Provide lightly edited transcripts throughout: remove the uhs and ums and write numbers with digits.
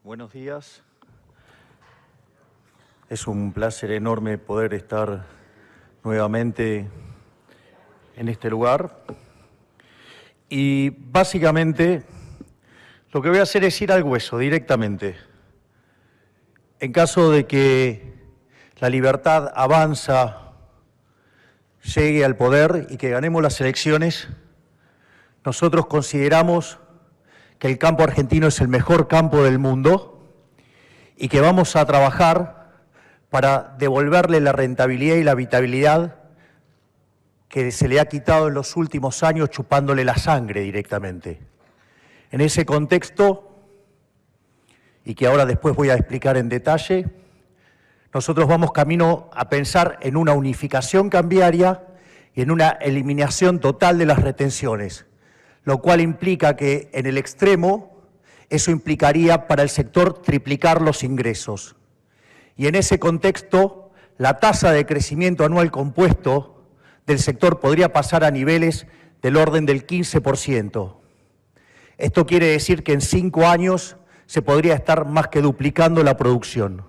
Buenos días. Es un placer enorme poder estar nuevamente en este lugar. Y básicamente lo que voy a hacer es ir al hueso directamente. En caso de que la libertad avanza, llegue al poder y que ganemos las elecciones, nosotros consideramos que el campo argentino es el mejor campo del mundo y que vamos a trabajar para devolverle la rentabilidad y la vitalidad que se le ha quitado en los últimos años chupándole la sangre directamente. En ese contexto, y que ahora después voy a explicar en detalle, nosotros vamos camino a pensar en una unificación cambiaria y en una eliminación total de las retenciones, lo cual implica que en el extremo eso implicaría para el sector triplicar los ingresos. Y en ese contexto, la tasa de crecimiento anual compuesto del sector podría pasar a niveles del orden del 15%. Esto quiere decir que en 5 años se podría estar más que duplicando la producción.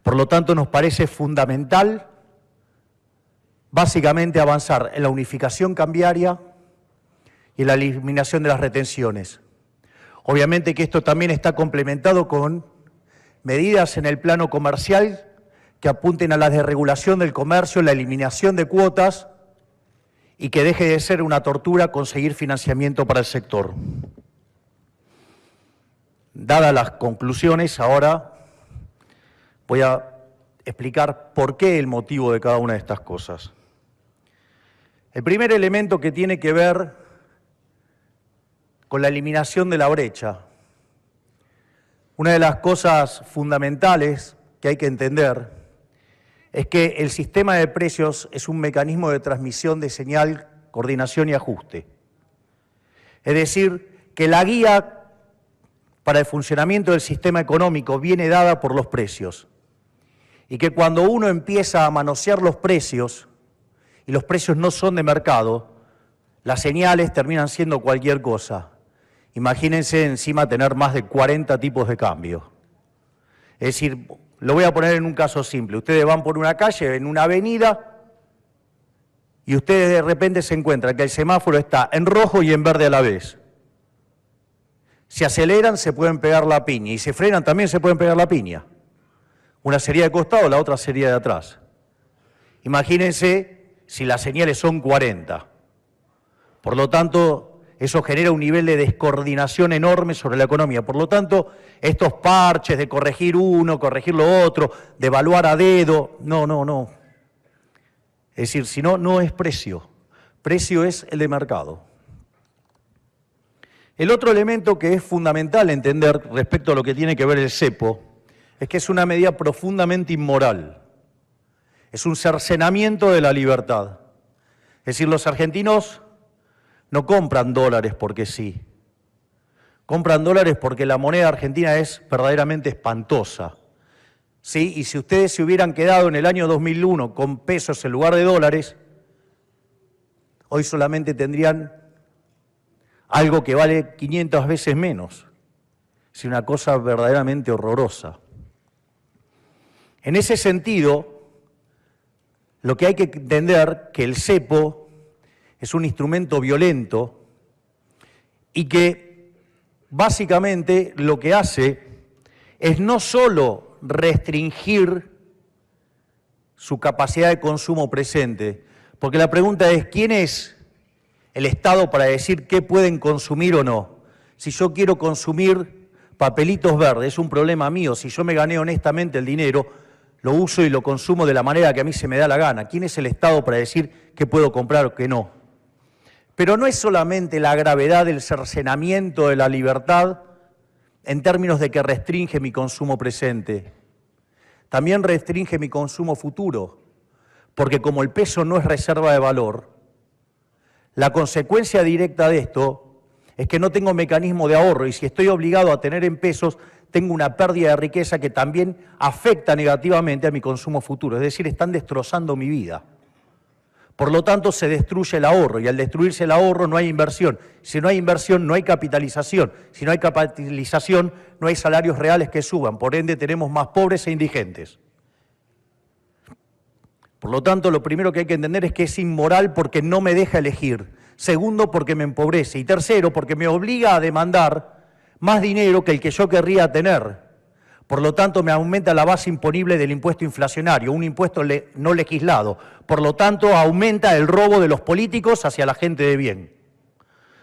Por lo tanto, nos parece fundamental básicamente avanzar en la unificación cambiaria y la eliminación de las retenciones. Obviamente que esto también está complementado con medidas en el plano comercial que apunten a la desregulación del comercio, la eliminación de cuotas y que deje de ser una tortura conseguir financiamiento para el sector. Dadas las conclusiones, ahora voy a explicar por qué el motivo de cada una de estas cosas. El primer elemento que tiene que ver con la eliminación de la brecha. Una de las cosas fundamentales que hay que entender es que el sistema de precios es un mecanismo de transmisión de señal, coordinación y ajuste. Es decir, que la guía para el funcionamiento del sistema económico viene dada por los precios. Y que cuando uno empieza a manosear los precios, y los precios no son de mercado, las señales terminan siendo cualquier cosa. Imagínense encima tener más de 40 tipos de cambio. Es decir, lo voy a poner en un caso simple. Ustedes van por una calle, en una avenida, y ustedes de repente se encuentran que el semáforo está en rojo y en verde a la vez. Si aceleran, se pueden pegar la piña, y si frenan, también se pueden pegar la piña. Una sería de costado, la otra sería de atrás. Imagínense si las señales son 40. Por lo tanto, eso genera un nivel de descoordinación enorme sobre la economía. Por lo tanto, estos parches de corregir uno, corregir lo otro, de evaluar a dedo, no. Es decir, si no, no es precio. Precio es el de mercado. El otro elemento que es fundamental entender respecto a lo que tiene que ver el cepo es que es una medida profundamente inmoral. Es un cercenamiento de la libertad. Es decir, los argentinos no compran dólares porque sí. Compran dólares porque la moneda argentina es verdaderamente espantosa. ¿Sí? Y si ustedes se hubieran quedado en el año 2001 con pesos en lugar de dólares, hoy solamente tendrían algo que vale 500 veces menos. Es una cosa verdaderamente horrorosa. En ese sentido, lo que hay que entender es que el cepo es un instrumento violento y que básicamente lo que hace es no solo restringir su capacidad de consumo presente, porque la pregunta es, ¿quién es el Estado para decir qué pueden consumir o no? Si yo quiero consumir papelitos verdes, es un problema mío. Si yo me gané honestamente el dinero, lo uso y lo consumo de la manera que a mí se me da la gana. ¿Quién es el Estado para decir qué puedo comprar o qué no? Pero no es solamente la gravedad del cercenamiento de la libertad en términos de que restringe mi consumo presente. También restringe mi consumo futuro, porque como el peso no es reserva de valor, la consecuencia directa de esto es que no tengo mecanismo de ahorro y si estoy obligado a tener en pesos, tengo una pérdida de riqueza que también afecta negativamente a mi consumo futuro. Es decir, están destrozando mi vida. Por lo tanto, se destruye el ahorro y al destruirse el ahorro no hay inversión. Si no hay inversión, no hay capitalización. Si no hay capitalización, no hay salarios reales que suban. Por ende, tenemos más pobres e indigentes. Por lo tanto, lo primero que hay que entender es que es inmoral porque no me deja elegir. Segundo, porque me empobrece. Y tercero, porque me obliga a demandar más dinero que el que yo querría tener. Por lo tanto, me aumenta la base imponible del impuesto inflacionario, un impuesto no legislado. Por lo tanto, aumenta el robo de los políticos hacia la gente de bien.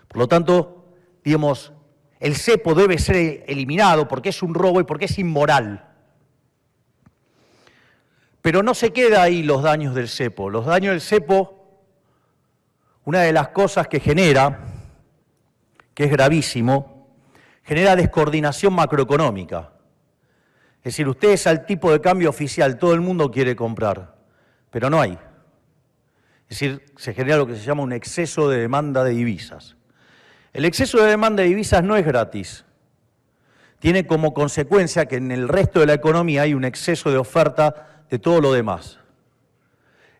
Por lo tanto, digamos, el cepo debe ser eliminado porque es un robo y porque es inmoral. Pero no se queda ahí los daños del cepo. Los daños del cepo, una de las cosas que genera, que es gravísimo, genera descoordinación macroeconómica. Es decir, ustedes al tipo de cambio oficial, todo el mundo quiere comprar, pero no hay. Es decir, se genera lo que se llama un exceso de demanda de divisas. El exceso de demanda de divisas no es gratis. Tiene como consecuencia que en el resto de la economía hay un exceso de oferta de todo lo demás.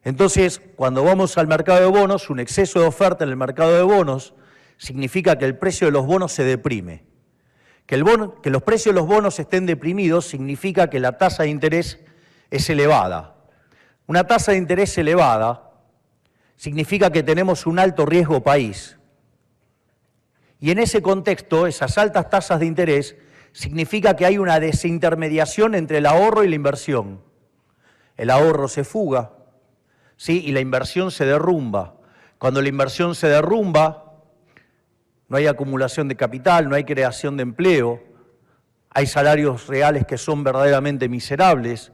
Entonces, cuando vamos al mercado de bonos, un exceso de oferta en el mercado de bonos significa que el precio de los bonos se deprime. Que los precios de los bonos estén deprimidos significa que la tasa de interés es elevada. Una tasa de interés elevada significa que tenemos un alto riesgo país. Y en ese contexto, esas altas tasas de interés significa que hay una desintermediación entre el ahorro y la inversión. El ahorro se fuga, ¿sí? Y la inversión se derrumba. Cuando la inversión se derrumba, no hay acumulación de capital, no hay creación de empleo, hay salarios reales que son verdaderamente miserables.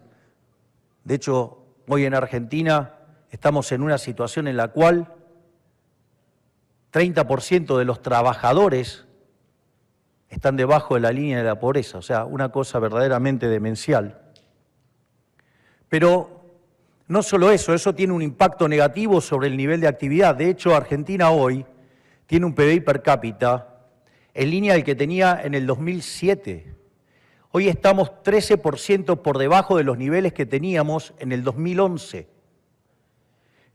De hecho, hoy en Argentina estamos en una situación en la cual 30% de los trabajadores están debajo de la línea de la pobreza, o sea, una cosa verdaderamente demencial. Pero no solo eso, eso tiene un impacto negativo sobre el nivel de actividad. De hecho, Argentina hoy tiene un PBI per cápita en línea del que tenía en el 2007. Hoy estamos 13% por debajo de los niveles que teníamos en el 2011.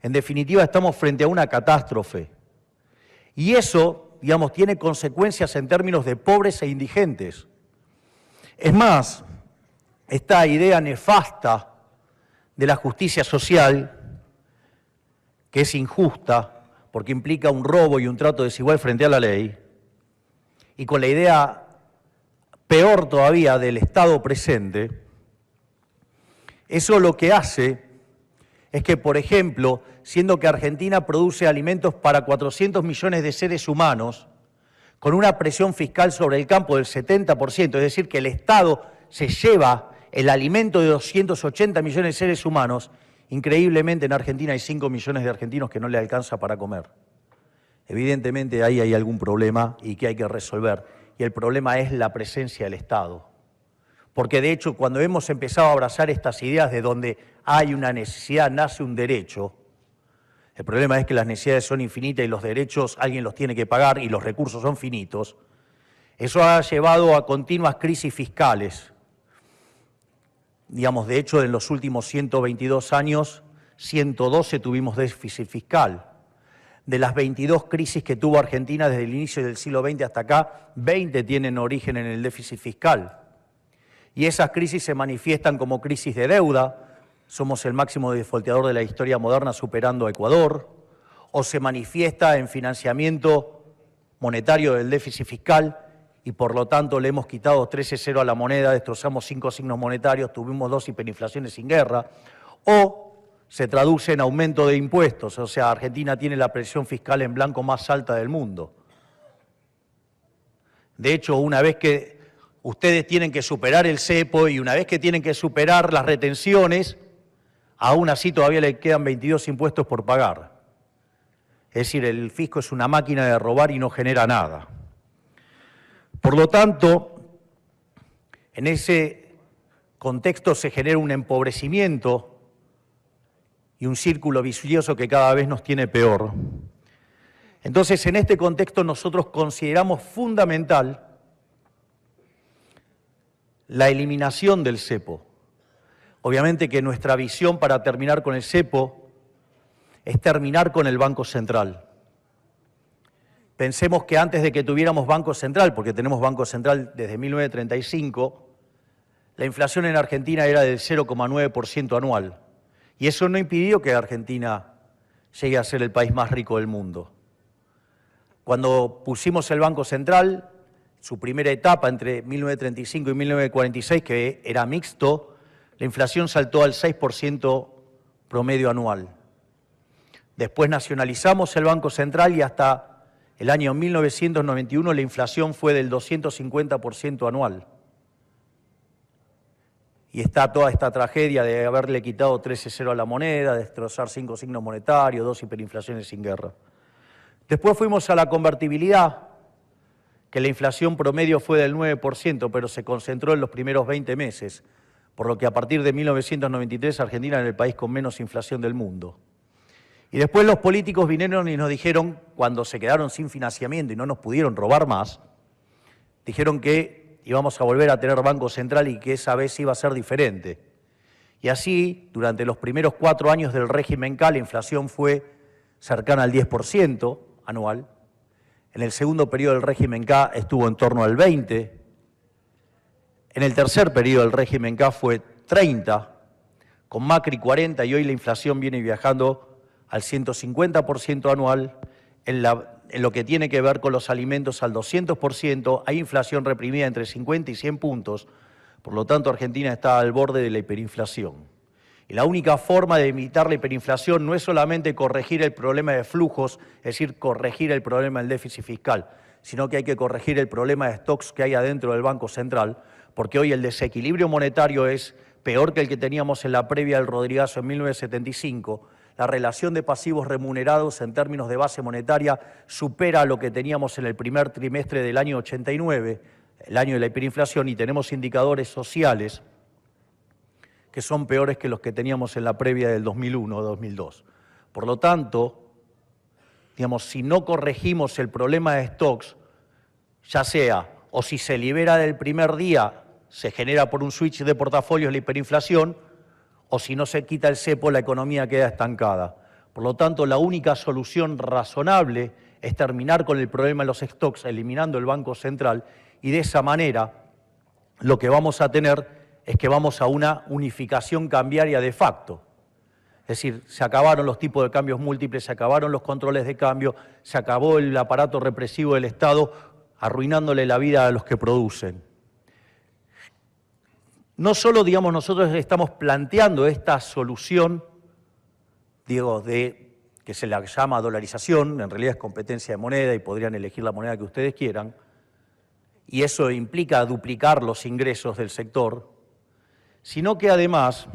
En definitiva, estamos frente a una catástrofe. Y eso, digamos, tiene consecuencias en términos de pobres e indigentes. Es más, esta idea nefasta de la justicia social, que es injusta, porque implica un robo y un trato desigual frente a la ley, y con la idea peor todavía del Estado presente, eso lo que hace es que, por ejemplo, siendo que Argentina produce alimentos para 400 millones de seres humanos, con una presión fiscal sobre el campo del 70%, es decir, que el Estado se lleva el alimento de 280 millones de seres humanos, increíblemente en Argentina hay 5 millones de argentinos que no le alcanza para comer. Evidentemente ahí hay algún problema y que hay que resolver. Y el problema es la presencia del Estado. Porque de hecho cuando hemos empezado a abrazar estas ideas de donde hay una necesidad, nace un derecho, el problema es que las necesidades son infinitas y los derechos alguien los tiene que pagar y los recursos son finitos. Eso ha llevado a continuas crisis fiscales. Digamos, de hecho, en los últimos 122 años, 112 tuvimos déficit fiscal. De las 22 crisis que tuvo Argentina desde el inicio del siglo XX hasta acá, 20 tienen origen en el déficit fiscal. Y esas crisis se manifiestan como crisis de deuda, somos el máximo defaulteador de la historia moderna superando a Ecuador, o se manifiesta en financiamiento monetario del déficit fiscal, y por lo tanto le hemos quitado 13-0 a la moneda, destrozamos 5 signos monetarios, tuvimos 2 hiperinflaciones sin guerra, o se traduce en aumento de impuestos, o sea, Argentina tiene la presión fiscal en blanco más alta del mundo. De hecho, una vez que ustedes tienen que superar el cepo y una vez que tienen que superar las retenciones, aún así todavía le quedan 22 impuestos por pagar. Es decir, el fisco es una máquina de robar y no genera nada. Por lo tanto, en ese contexto se genera un empobrecimiento y un círculo vicioso que cada vez nos tiene peor. Entonces, en este contexto nosotros consideramos fundamental la eliminación del cepo. Obviamente que nuestra visión para terminar con el cepo es terminar con el Banco Central. Pensemos que antes de que tuviéramos Banco Central, porque tenemos Banco Central desde 1935, la inflación en Argentina era del 0,9% anual. Y eso no impidió que Argentina llegue a ser el país más rico del mundo. Cuando pusimos el Banco Central, su primera etapa entre 1935 y 1946, que era mixto, la inflación saltó al 6% promedio anual. Después nacionalizamos el Banco Central y hasta el año 1991 la inflación fue del 250% anual. Y está toda esta tragedia de haberle quitado 13-0 a la moneda, destrozar 5 signos monetarios, 2 hiperinflaciones sin guerra. Después fuimos a la convertibilidad, que la inflación promedio fue del 9%, pero se concentró en los primeros 20 meses, por lo que a partir de 1993 Argentina era el país con menos inflación del mundo. Y después los políticos vinieron y nos dijeron, cuando se quedaron sin financiamiento y no nos pudieron robar más, dijeron que íbamos a volver a tener Banco Central y que esa vez iba a ser diferente. Y así, durante los primeros 4 años del régimen K, la inflación fue cercana al 10% anual. En el segundo periodo del régimen K estuvo en torno al 20%. En el tercer periodo del régimen K fue 30%, con Macri 40%, y hoy la inflación viene viajando al 150% anual, en lo que tiene que ver con los alimentos al 200%, hay inflación reprimida entre 50 y 100 puntos, por lo tanto Argentina está al borde de la hiperinflación. Y la única forma de evitar la hiperinflación no es solamente corregir el problema de flujos, es decir, corregir el problema del déficit fiscal, sino que hay que corregir el problema de stocks que hay adentro del Banco Central, porque hoy el desequilibrio monetario es peor que el que teníamos en la previa del Rodrigazo en 1975, la relación de pasivos remunerados en términos de base monetaria supera lo que teníamos en el primer trimestre del año 89, el año de la hiperinflación, y tenemos indicadores sociales que son peores que los que teníamos en la previa del 2001 o 2002. Por lo tanto, digamos, si no corregimos el problema de stocks, ya sea o si se libera del primer día, se genera por un switch de portafolios la hiperinflación, o si no se quita el cepo, la economía queda estancada. Por lo tanto, la única solución razonable es terminar con el problema de los stocks, eliminando el Banco Central, y de esa manera lo que vamos a tener es que vamos a una unificación cambiaria de facto. Es decir, se acabaron los tipos de cambios múltiples, se acabaron los controles de cambio, se acabó el aparato represivo del Estado, arruinándole la vida a los que producen. No solo, digamos, nosotros estamos planteando esta solución, digo, que se la llama dolarización, en realidad es competencia de moneda y podrían elegir la moneda que ustedes quieran, y eso implica duplicar los ingresos del sector, sino que además,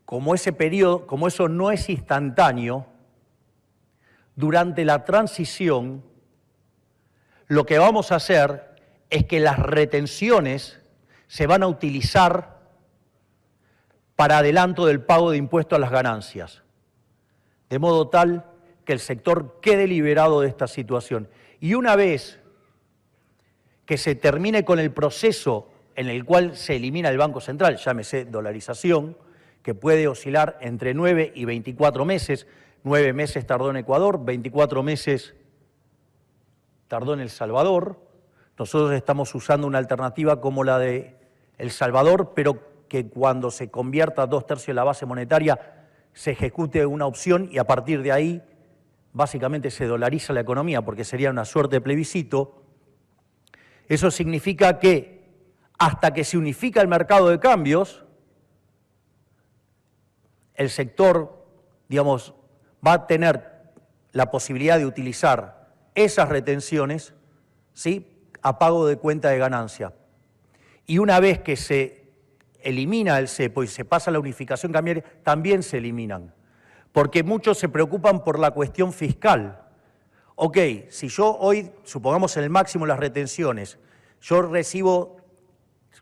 como eso no es instantáneo, durante la transición, lo que vamos a hacer es que las retenciones se van a utilizar para adelanto del pago de impuestos a las ganancias, de modo tal que el sector quede liberado de esta situación. Y una vez que se termine con el proceso en el cual se elimina el Banco Central, llámese dolarización, que puede oscilar entre 9 y 24 meses, 9 meses tardó en Ecuador, 24 meses tardó en El Salvador. Nosotros estamos usando una alternativa como la de El Salvador, pero que cuando se convierta 2/3 de la base monetaria se ejecute una opción y a partir de ahí básicamente se dolariza la economía, porque sería una suerte de plebiscito. Eso significa que hasta que se unifica el mercado de cambios, el sector, digamos, va a tener la posibilidad de utilizar esas retenciones, ¿sí?, a pago de cuenta de ganancia. Y una vez que se elimina el cepo y se pasa a la unificación cambiaria, también se eliminan. Porque muchos se preocupan por la cuestión fiscal. Ok, si yo hoy, supongamos en el máximo las retenciones, yo recibo,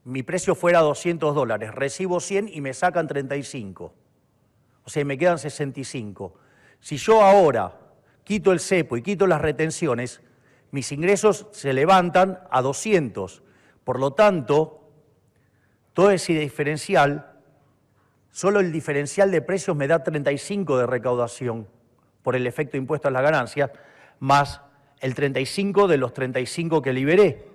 mi precio fuera $200, recibo 100 y me sacan 35. O sea, me quedan 65. Si yo ahora quito el cepo y quito las retenciones, mis ingresos se levantan a 200. Por lo tanto, todo ese diferencial Solo el diferencial de precios me da 35 de recaudación por el efecto de impuesto a las ganancias, más el 35 de los 35 que liberé.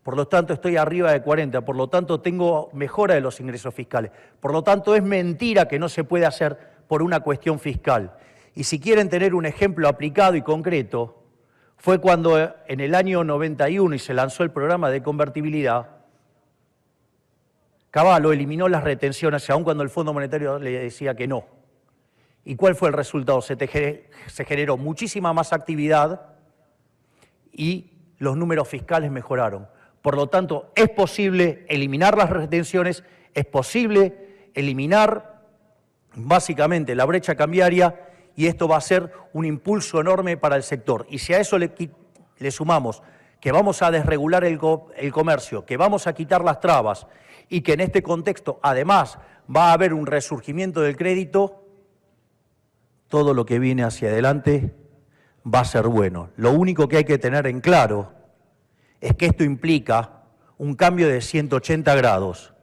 Por lo tanto, estoy arriba de 40, por lo tanto, tengo mejora de los ingresos fiscales. Por lo tanto, es mentira que no se puede hacer por una cuestión fiscal. Y si quieren tener un ejemplo aplicado y concreto, fue cuando en el año 91 y se lanzó el programa de convertibilidad, Cavallo eliminó las retenciones, aun cuando el Fondo Monetario le decía que no. ¿Y cuál fue el resultado? Se generó muchísima más actividad y los números fiscales mejoraron. Por lo tanto, es posible eliminar las retenciones, es posible eliminar básicamente la brecha cambiaria y esto va a ser un impulso enorme para el sector. Y si a eso le sumamos que vamos a desregular el comercio, que vamos a quitar las trabas y que en este contexto además va a haber un resurgimiento del crédito, todo lo que viene hacia adelante va a ser bueno. Lo único que hay que tener en claro es que esto implica un cambio de 180 grados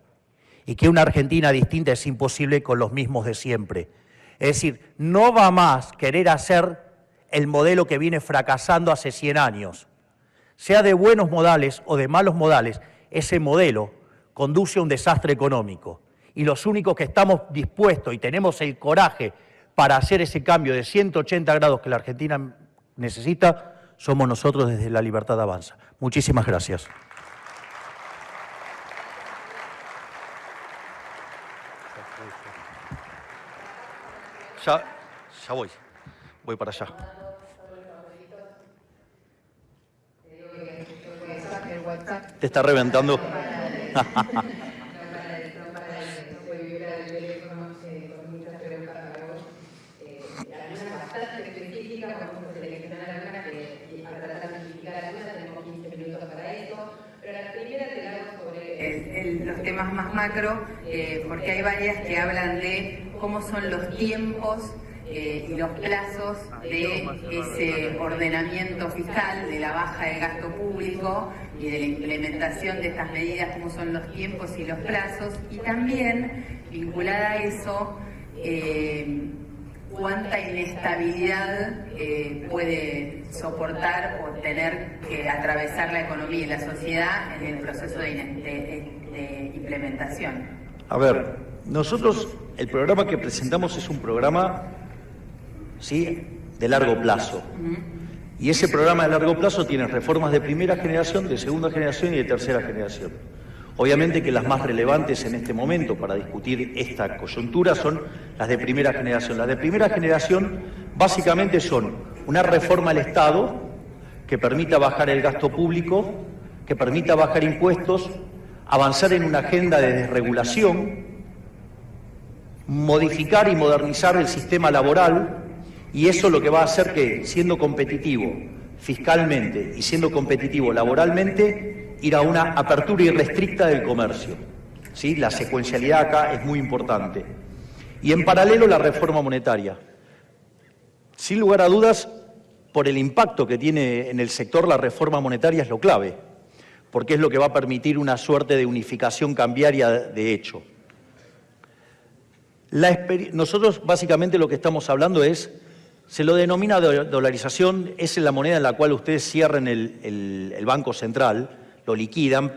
y que una Argentina distinta es imposible con los mismos de siempre. Es decir, no va más querer hacer el modelo que viene fracasando hace 100 años. Sea de buenos modales o de malos modales, ese modelo conduce a un desastre económico. Y los únicos que estamos dispuestos y tenemos el coraje para hacer ese cambio de 180 grados que la Argentina necesita, somos nosotros desde La Libertad Avanza. Muchísimas gracias. Ya voy para allá. ¿Te está reventando? Los temas más macro, porque hay varias que hablan de cómo son los tiempos y los plazos de ese ordenamiento fiscal, de la baja del gasto público y de la implementación de estas medidas, cómo son los tiempos y los plazos, y también, vinculada a eso, cuánta inestabilidad puede soportar o tener que atravesar la economía y la sociedad en el proceso de implementación. A ver, nosotros, el programa que presentamos es un programa, ¿sí?, de largo plazo. Y ese programa de largo plazo tiene reformas de primera generación, de segunda generación y de tercera generación. Obviamente que las más relevantes en este momento para discutir esta coyuntura son las de primera generación. Las de primera generación básicamente son una reforma al Estado que permita bajar el gasto público, que permita bajar impuestos, avanzar en una agenda de desregulación, modificar y modernizar el sistema laboral, y eso lo que va a hacer que, siendo competitivo fiscalmente y siendo competitivo laboralmente, ir a una apertura irrestricta del comercio. ¿Sí? La secuencialidad acá es muy importante. Y en paralelo la reforma monetaria. Sin lugar a dudas, por el impacto que tiene en el sector, la reforma monetaria es lo clave, porque es lo que va a permitir una suerte de unificación cambiaria de hecho. Nosotros básicamente lo que estamos hablando es, se lo denomina dolarización, es la moneda en la cual ustedes cierran el Banco Central, lo liquidan,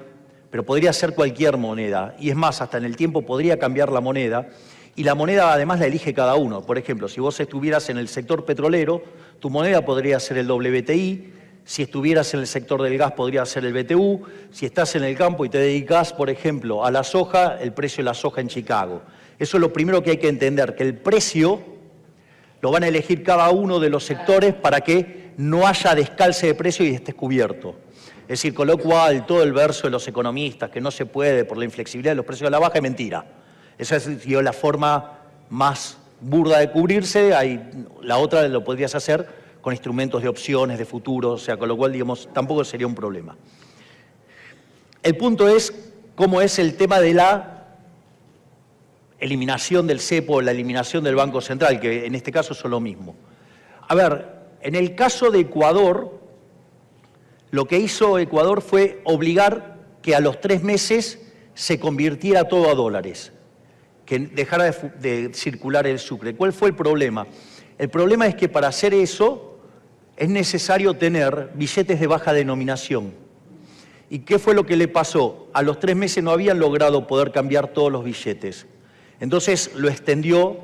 pero podría ser cualquier moneda, y es más, hasta en el tiempo podría cambiar la moneda, y la moneda además la elige cada uno. Por ejemplo, si vos estuvieras en el sector petrolero, tu moneda podría ser el WTI, si estuvieras en el sector del gas podría ser el BTU, si estás en el campo y te dedicas, por ejemplo, a la soja, el precio de la soja en Chicago. Eso es lo primero que hay que entender, que el precio lo van a elegir cada uno de los sectores para que no haya descalce de precio y estés cubierto. Es decir, con lo cual todo el verso de los economistas que no se puede por la inflexibilidad de los precios a la baja es mentira. Esa es la forma más burda de cubrirse, la otra lo podrías hacer con instrumentos de opciones, de futuro, o sea, con lo cual, digamos, tampoco sería un problema. El punto es cómo es el tema de la eliminación del cepo, la eliminación del Banco Central, que en este caso son lo mismo. A ver, en el caso de Ecuador, lo que hizo Ecuador fue obligar que a los 3 meses se convirtiera todo a dólares. que dejara de circular el sucre. ¿Cuál fue el problema? El problema es que para hacer eso es necesario tener billetes de baja denominación. ¿Y qué fue lo que le pasó? A los 3 meses no habían logrado poder cambiar todos los billetes. Entonces lo extendió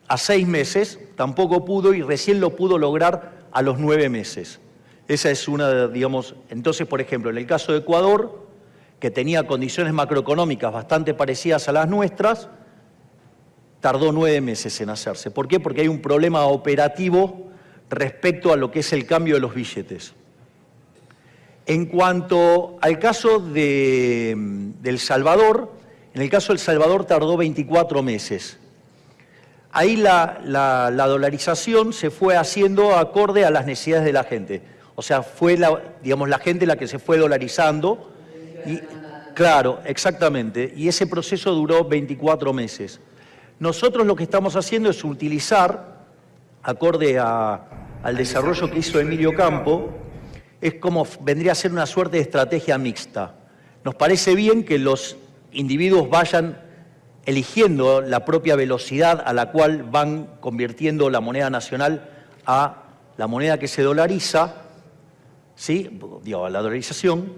a 6 meses, tampoco pudo, y recién lo pudo lograr a los 9 meses. Esa es una, digamos, entonces, por ejemplo, en el caso de Ecuador, que tenía condiciones macroeconómicas bastante parecidas a las nuestras, tardó 9 meses en hacerse. ¿Por qué? Porque hay un problema operativo respecto a lo que es el cambio de los billetes. En cuanto al caso de El Salvador, en el caso de El Salvador tardó 24 meses. Ahí la dolarización se fue haciendo acorde a las necesidades de la gente. O sea, fue la gente la que se fue dolarizando. Y, claro, exactamente. Y ese proceso duró 24 meses. Nosotros lo que estamos haciendo es utilizar, acorde al desarrollo que hizo Emilio Campo, es como vendría a ser una suerte de estrategia mixta. Nos parece bien que los individuos vayan eligiendo la propia velocidad a la cual van convirtiendo la moneda nacional a la moneda que se dolariza, ¿sí? Digo, a la dolarización.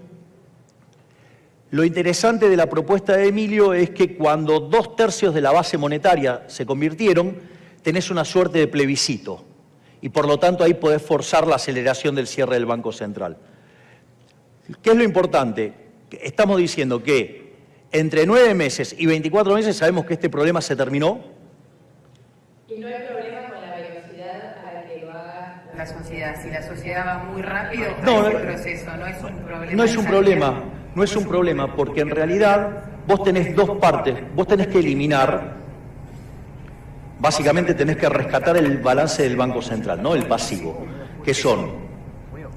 Lo interesante de la propuesta de Emilio es que cuando 2/3 de la base monetaria se convirtieron, tenés una suerte de plebiscito y por lo tanto ahí podés forzar la aceleración del cierre del Banco Central. ¿Qué es lo importante? Estamos diciendo que entre 9 meses y 24 meses sabemos que este problema se terminó. Y no hay problema con la velocidad a la que lo haga la sociedad. Si la sociedad va muy rápido, no, hay un proceso, no es un problema. No es un problema, no es un problema, porque en realidad vos tenés dos partes. Vos tenés que eliminar, básicamente tenés que rescatar el balance del Banco Central, ¿no? El pasivo, que son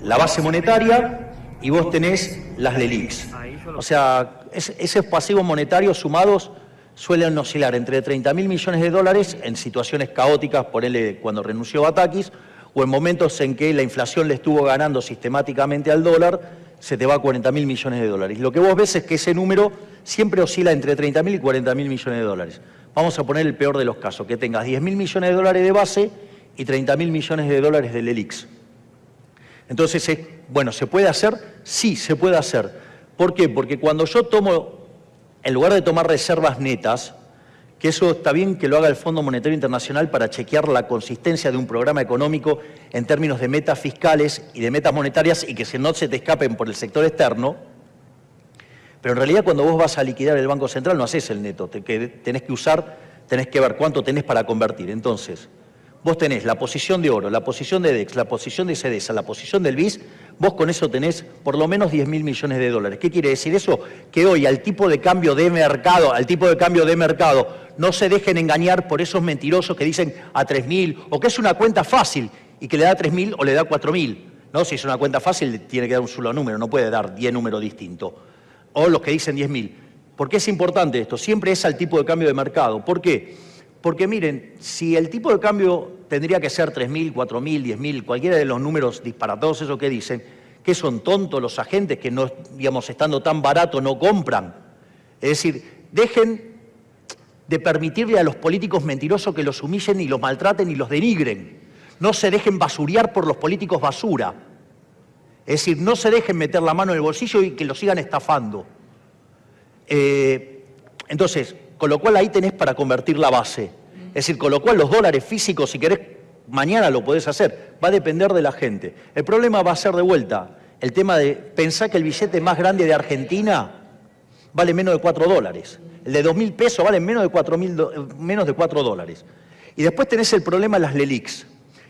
la base monetaria y vos tenés las LELIQs. O sea, esos pasivos monetarios sumados suelen oscilar entre 30.000 millones de dólares en situaciones caóticas, por él cuando renunció Batakis, o en momentos en que la inflación le estuvo ganando sistemáticamente al dólar, se te va a 40.000 millones de dólares. Lo que vos ves es que ese número siempre oscila entre 30.000 y 40.000 millones de dólares. Vamos a poner el peor de los casos, que tengas 10.000 millones de dólares de base y 30.000 millones de dólares de LELIQs. Entonces, bueno, ¿se puede hacer? Sí, se puede hacer. ¿Por qué? Porque cuando yo tomo, en lugar de tomar reservas netas, que eso está bien que lo haga el Fondo Monetario Internacional para chequear la consistencia de un programa económico en términos de metas fiscales y de metas monetarias y que no se te escapen por el sector externo, pero en realidad cuando vos vas a liquidar el Banco Central no haces el neto, tenés que ver cuánto tenés para convertir. Entonces, vos tenés la posición de oro, la posición de DEX, la posición de CEDESA, la posición del BIS, vos con eso tenés por lo menos 10.000 millones de dólares. ¿Qué quiere decir eso? Que hoy al tipo de cambio de mercado, no se dejen engañar por esos mentirosos que dicen a 3.000 o que es una cuenta fácil y que le da 3.000 o le da 4.000. ¿No? Si es una cuenta fácil tiene que dar un solo número, no puede dar 10 números distintos. O los que dicen 10.000. ¿Por qué es importante esto? Siempre es al tipo de cambio de mercado. ¿Por qué? Porque miren, si el tipo de cambio tendría que ser 3.000, 4.000, 10.000, cualquiera de los números disparatados, eso que dicen, que son tontos los agentes que no, digamos, estando tan barato no compran. Es decir, dejen de permitirle a los políticos mentirosos que los humillen y los maltraten y los denigren. No se dejen basurear por los políticos basura. Es decir, no se dejen meter la mano en el bolsillo y que los sigan estafando. Entonces, con lo cual ahí tenés para convertir la base. Es decir, con lo cual los dólares físicos, si querés, mañana lo podés hacer. Va a depender de la gente. El problema va a ser de vuelta el tema de pensar que el billete más grande de Argentina vale menos de 4 dólares. El de 2.000 pesos vale menos de 4 dólares. Y después tenés el problema de las LELIQs,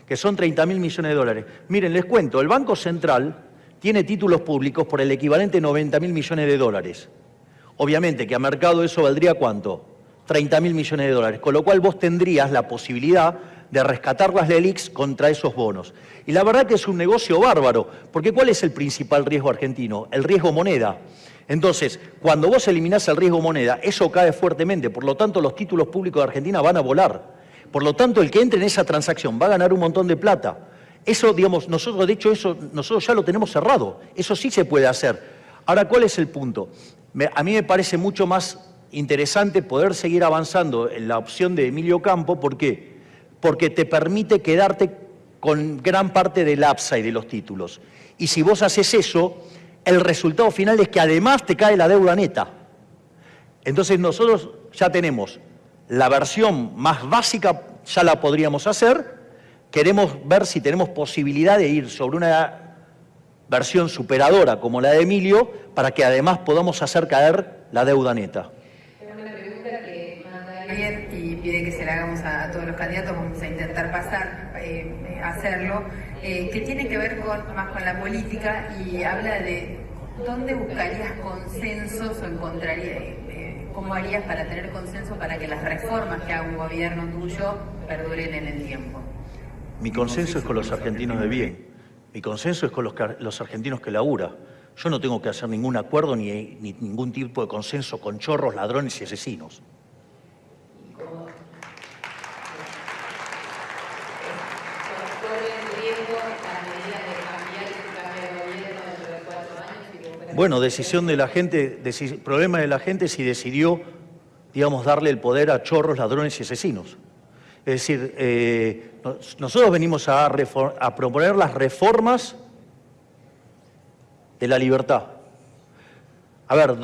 que son 30.000 millones de dólares. Miren, les cuento, el Banco Central tiene títulos públicos por el equivalente a 90.000 millones de dólares. Obviamente que a mercado eso valdría ¿cuánto? 30.000 millones de dólares, con lo cual vos tendrías la posibilidad de rescatar las LELIQs contra esos bonos. Y la verdad que es un negocio bárbaro, porque ¿cuál es el principal riesgo argentino? El riesgo moneda. Entonces, cuando vos eliminás el riesgo moneda, eso cae fuertemente, por lo tanto los títulos públicos de Argentina van a volar. Por lo tanto, el que entre en esa transacción va a ganar un montón de plata. Eso, digamos, nosotros ya lo tenemos cerrado, eso sí se puede hacer. Ahora, ¿cuál es el punto? A mí me parece mucho más interesante poder seguir avanzando en la opción de Emilio Campo. ¿Por qué? Porque te permite quedarte con gran parte del upside de los títulos. Y si vos haces eso, el resultado final es que además te cae la deuda neta. Entonces nosotros ya tenemos la versión más básica, ya la podríamos hacer. Queremos ver si tenemos posibilidad de ir sobre una versión superadora como la de Emilio, para que además podamos hacer caer la deuda neta. Tengo una pregunta que manda alguien y pide que se la hagamos a todos los candidatos. Vamos a intentar hacerlo, que tiene que ver más con la política, y habla de dónde buscarías consensos o encontrarías, cómo harías para tener consenso para que las reformas que haga un gobierno tuyo perduren en el tiempo. Mi consenso es con los argentinos de bien. Mi consenso es con los argentinos que laburan. Yo no tengo que hacer ningún acuerdo ni ningún tipo de consenso con chorros, ladrones y asesinos. Bueno, decisión de la gente, problema de la gente si decidió, digamos, darle el poder a chorros, ladrones y asesinos. Es decir, nosotros venimos a proponer las reformas de la libertad. A ver,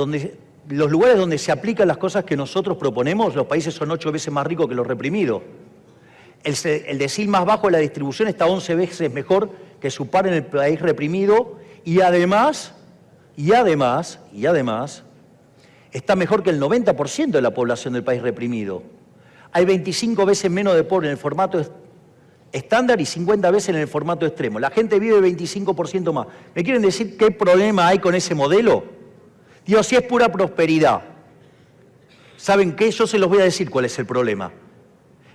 los lugares donde se aplican las cosas que nosotros proponemos, los países son 8 veces más ricos que los reprimidos. El decil más bajo de la distribución está 11 veces mejor que su par en el país reprimido, y además, está mejor que el 90% de la población del país reprimido. Hay 25 veces menos de pobres en el formato estándar y 50 veces en el formato extremo. La gente vive 25% más. ¿Me quieren decir qué problema hay con ese modelo? Dios, si es pura prosperidad. ¿Saben qué? Yo se los voy a decir cuál es el problema.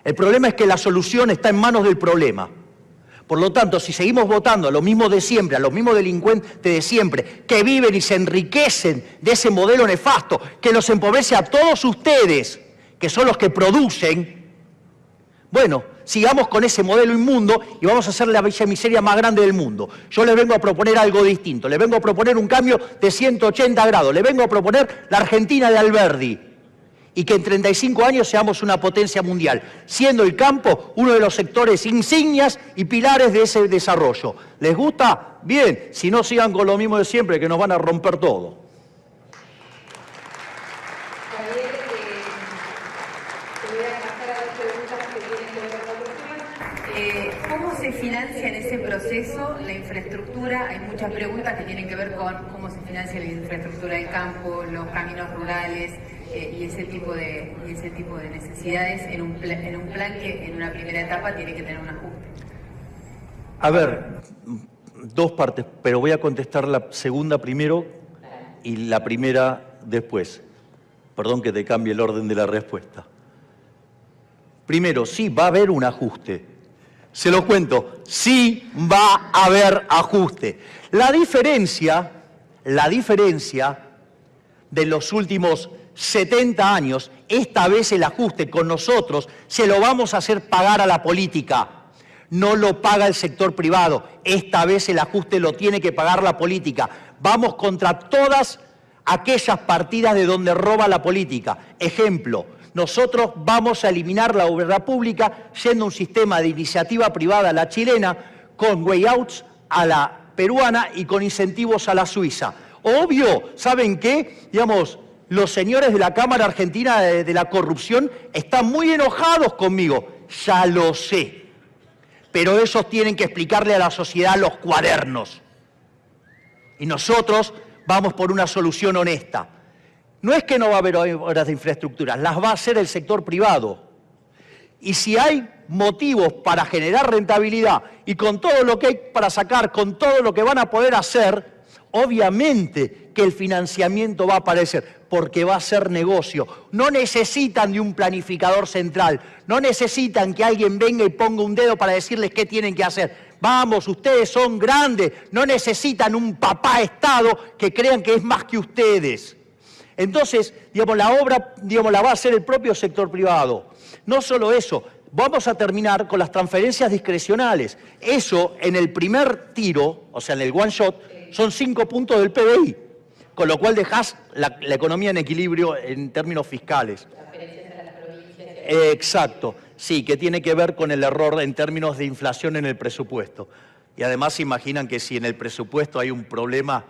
El problema es que la solución está en manos del problema. Por lo tanto, si seguimos votando a los mismos de siempre, a los mismos delincuentes de siempre, que viven y se enriquecen de ese modelo nefasto, que los empobrece a todos ustedes, que son los que producen, bueno, sigamos con ese modelo inmundo y vamos a hacer la villa miseria más grande del mundo. Yo les vengo a proponer algo distinto, les vengo a proponer un cambio de 180 grados, les vengo a proponer la Argentina de Alberdi, y que en 35 años seamos una potencia mundial, siendo el campo uno de los sectores insignias y pilares de ese desarrollo. ¿Les gusta? Bien, si no, sigan con lo mismo de siempre, que nos van a romper todo. ¿Cómo se financia en ese proceso la infraestructura? Hay muchas preguntas que tienen que ver con cómo se financia la infraestructura del campo, los caminos rurales y ese tipo de necesidades en un plan que en una primera etapa tiene que tener un ajuste. A ver, dos partes, pero voy a contestar la segunda primero y la primera después. Perdón que te cambie el orden de la respuesta. Primero, sí, va a haber un ajuste. Se lo cuento, sí va a haber ajuste. La diferencia de los últimos 70 años, esta vez el ajuste con nosotros se lo vamos a hacer pagar a la política. No lo paga el sector privado. Esta vez el ajuste lo tiene que pagar la política. Vamos contra todas aquellas partidas de donde roba la política. Ejemplo, nosotros vamos a eliminar la obra pública yendo a un sistema de iniciativa privada a la chilena, con way outs a la peruana y con incentivos a la suiza. Obvio, ¿saben qué? Digamos, los señores de la Cámara Argentina de la Corrupción están muy enojados conmigo, ya lo sé. Pero ellos tienen que explicarle a la sociedad los cuadernos. Y nosotros vamos por una solución honesta. No es que no va a haber obras de infraestructura, las va a hacer el sector privado. Y si hay motivos para generar rentabilidad y con todo lo que hay para sacar, con todo lo que van a poder hacer, obviamente que el financiamiento va a aparecer, porque va a ser negocio. No necesitan de un planificador central, no necesitan que alguien venga y ponga un dedo para decirles qué tienen que hacer. Vamos, ustedes son grandes, no necesitan un papá Estado que crean que es más que ustedes. Entonces, digamos, la obra, digamos, la va a hacer el propio sector privado. No solo eso, vamos a terminar con las transferencias discrecionales. Eso, en el primer tiro, o sea, en el one shot, son 5 puntos del PBI. Con lo cual dejás la economía en equilibrio en términos fiscales. Exacto, sí, que tiene que ver con el error en términos de inflación en el presupuesto. Y además se imaginan que si en el presupuesto hay un problema,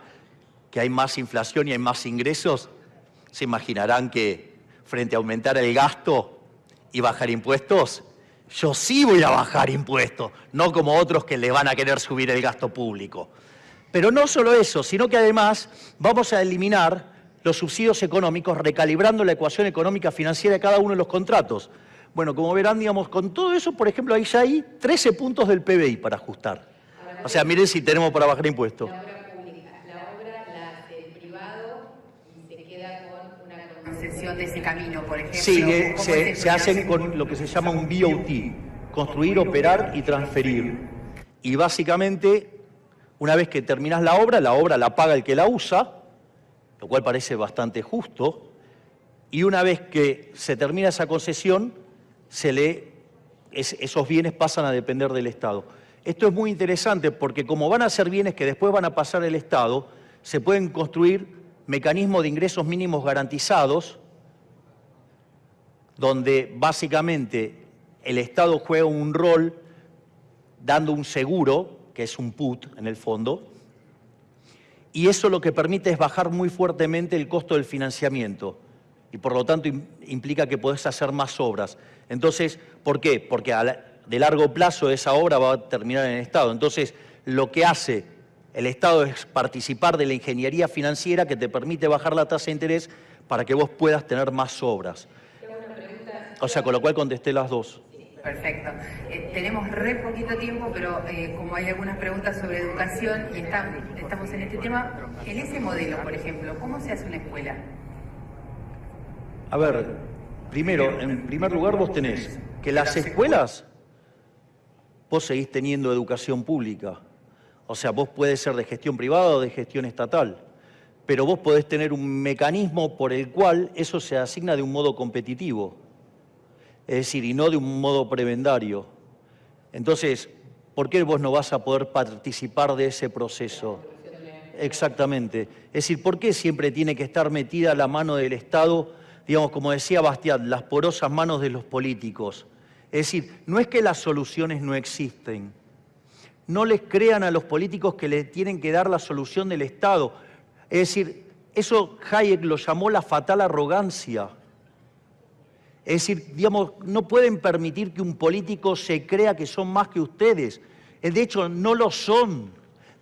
que hay más inflación y hay más ingresos, se imaginarán que frente a aumentar el gasto y bajar impuestos, yo sí voy a bajar impuestos, no como otros que le van a querer subir el gasto público. Pero no solo eso, sino que además vamos a eliminar los subsidios económicos, recalibrando la ecuación económica financiera de cada uno de los contratos. Bueno, como verán, digamos, con todo eso, por ejemplo, ahí ya hay 13 puntos del PBI para ajustar. O sea, miren si tenemos para bajar impuestos. La obra pública, la obra la hace el privado y se queda con una concesión de ese camino, por ejemplo. Sí, se hacen con lo que se llama un BOT, construir, operar y transferir. Y básicamente, una vez que terminas la obra la paga el que la usa, lo cual parece bastante justo, y una vez que se termina esa concesión, esos bienes pasan a depender del Estado. Esto es muy interesante porque como van a ser bienes que después van a pasar al Estado, se pueden construir mecanismos de ingresos mínimos garantizados, donde básicamente el Estado juega un rol dando un seguro, que es un put en el fondo, y eso lo que permite es bajar muy fuertemente el costo del financiamiento y por lo tanto implica que podés hacer más obras. Entonces, ¿por qué? Porque de largo plazo esa obra va a terminar en el Estado. Entonces, lo que hace el Estado es participar de la ingeniería financiera que te permite bajar la tasa de interés para que vos puedas tener más obras. O sea, con lo cual contesté las dos. Perfecto. Tenemos re poquito tiempo, pero como hay algunas preguntas sobre educación y estamos en este tema, en ese modelo, por ejemplo, ¿cómo se hace una escuela? A ver, primero, en primer lugar vos tenés que las escuelas, vos seguís teniendo educación pública. O sea, vos podés ser de gestión privada o de gestión estatal, pero vos podés tener un mecanismo por el cual eso se asigna de un modo competitivo. Es decir, y no de un modo prebendario. Entonces, ¿por qué vos no vas a poder participar de ese proceso? Exactamente. Es decir, ¿por qué siempre tiene que estar metida la mano del Estado, digamos, como decía Bastiat, las porosas manos de los políticos? Es decir, no es que las soluciones no existen. No les crean a los políticos que les tienen que dar la solución del Estado. Es decir, eso Hayek lo llamó la fatal arrogancia. Es decir, digamos, no pueden permitir que un político se crea que son más que ustedes. De hecho, no lo son.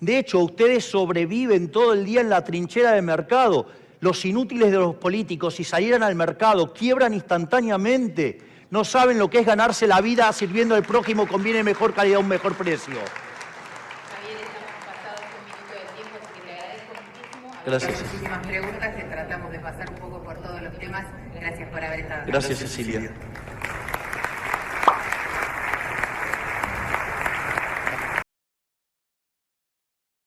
De hecho, ustedes sobreviven todo el día en la trinchera de mercado. Los inútiles de los políticos, si salieran al mercado, quiebran instantáneamente. No saben lo que es ganarse la vida sirviendo al prójimo, conviene mejor calidad, un mejor precio. Javier, estamos pasados un minuto de tiempo, así que te agradezco muchísimo. Gracias. Hay muchísimas preguntas, tratamos de pasar un poco por todos los temas. Gracias por haber estado. Gracias, Cecilia.